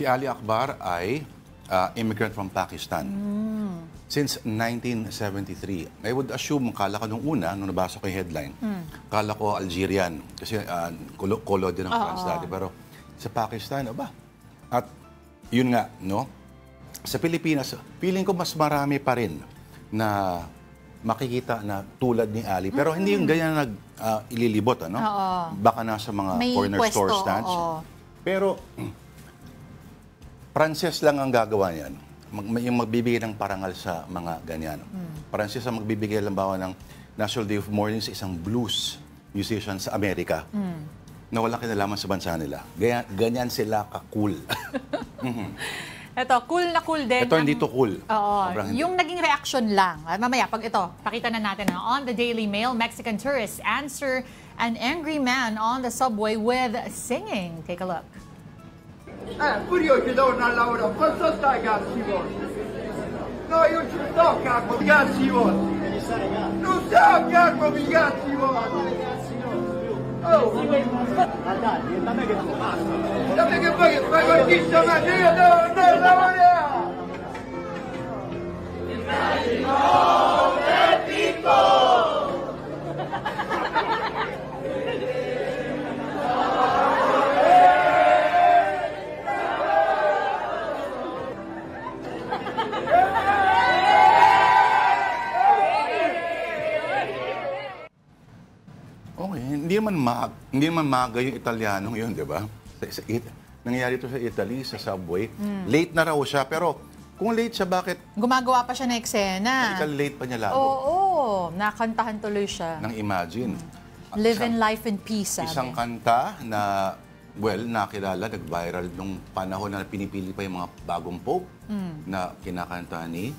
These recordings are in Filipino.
Si Ali Akbar ay immigrant from Pakistan. Since 1973. I would assume, kala ko nung una, nung nabasa ko yung headline, kala ko Algerian. Kasi kolo din ng France dati. Pero sa Pakistan, aba. At yun nga, no? Sa Pilipinas, feeling ko mas marami pa rin na makikita na tulad ni Ali. Pero hindi yung ganyan ililibot, ano? Baka nasa mga May corner pwesto, store stands. Pero, Pranses lang ang gagawa niyan. Yung magbibigay ng parangal sa mga ganyan. Pranses ang magbibigay, halimbawa, ng National Day of Mourning sa isang blues musician sa Amerika na walang kinalaman sa bansa nila. Ganyan sila ka-cool. Ito, cool na cool din. Ito hindi to cool. Oo. Sobrang Yung naging reaction lang. Mamaya, pag ito, pakita na natin on the Daily Mail, Mexican tourists answer an angry man on the subway with singing. Take a look. Pure io che torno al lavoro, posso stare cazzi vostri? No, io ci sto calmo, mi cazzi vostri! Non sto calmo, mi cazzi vostri! Oh! Da me che poi che fai con chi sto facendo, io devo lavorare! Okay, hindi naman maga yung Italianong yun, di ba? Nangyayari ito sa Italy, sa subway. Late na raw siya, pero kung late siya, bakit Gumagawa pa siya ng eksena. late pa niya lalo? Oo, nakantahan tuloy siya. Nang imagine. Live in life in peace, sabi. Isang kanta na, well, nakilala, nag-viral nung panahon na pinipili pa yung mga bagong pope na kinakanta ni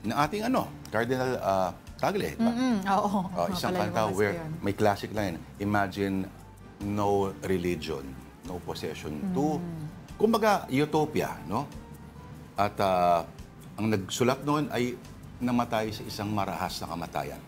ating Cardinal Tagle. Oo. Isang kanta where may classic line, imagine no religion, no possession to, kumbaga, utopia, no? At ang nagsulat noon ay namatay sa isang marahas na kamatayan.